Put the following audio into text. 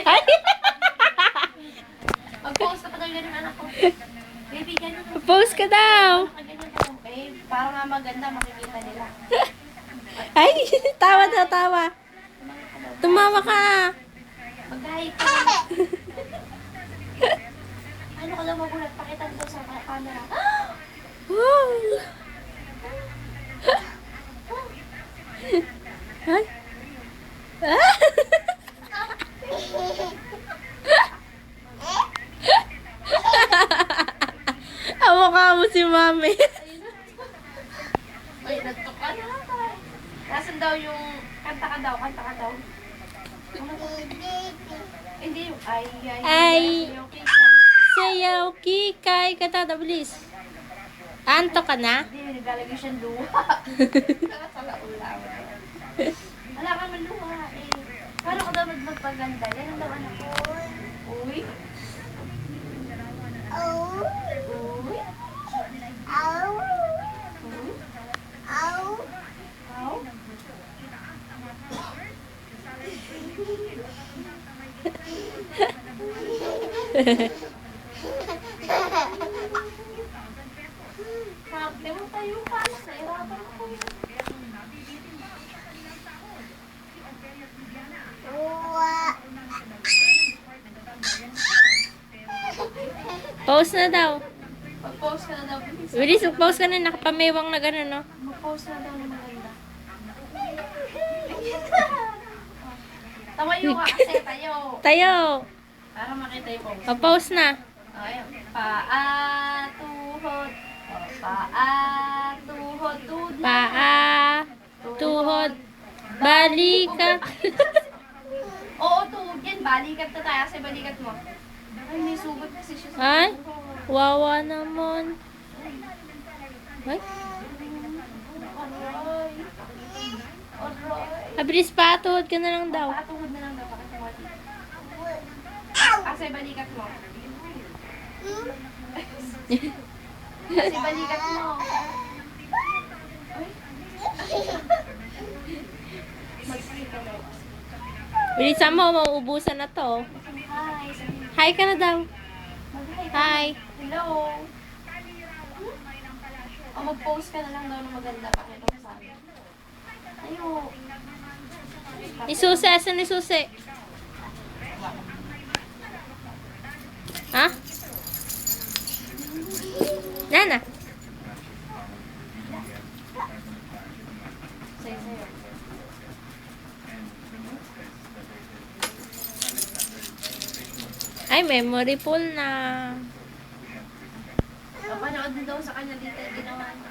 Ay! Mag-post ka pa daw ganun anak ko. Baby, ganun. Post ka daw. Ganyan ako. Babe, para nga maganda makikita nila. Ay! Tawa daw, tawa. Tumawa ka. Mag-hi ka. Ano ka daw magulat? Pakita dito sa camera. Wow! Ay! Ah! Ang mukha mo si Mami. Ay, nagtok ka na. Nasaan daw yung kanta ka daw? Kanta ka daw. Hindi yung ay. Ay. Yung okay. Sayaw, kikay, katata, bilis. Anto ka na? Hindi, naglalagay siyang luha. Nakasala ulaw. Wala ka man luha eh. Paano ko daw magpaganda? Yan ang daw anak ko. Uy. Uy. Ow. Sabi mo tayo ka. Nahirapan ako yun. Pause na daw. Mag-post ka na daw. Bilis, mag-pause ka na. Nakapamewang na gano'n, no? Mag-post na daw ng maganda. Tawayo ka kasi, tayo. Tayo. Para makita yung post. Mag-pause na. Ayun. Paa, tuhod. Paa, tuhod, tuhod. Paa, tuhod, balikat. Oo, tuhod yan. Balikat na tayo kasi balikat mo. Ay, may sugat kasi siya sa Ay, tuhod. wawa naman. Ay, Aray. Aray. bilis pa, tuhod ka na lang daw. Patuhod na lang daw. Pakita mo. Kasi balikat mo. Kasi balikat mo. Magsalita daw. Bilisan mo, mauubusan na to. Hi. Hi ka na daw. Mag-hi. Hi. Hello. O, mag-post ka na lang daw ng maganda. Pakita mo sa akin. Ayo. Isusi, asan ni Susi? Ha? Nana? Sa'yo, sa'yo. Ay, memory full na. Napanood din daw sa kanya dito yung ginawa niya.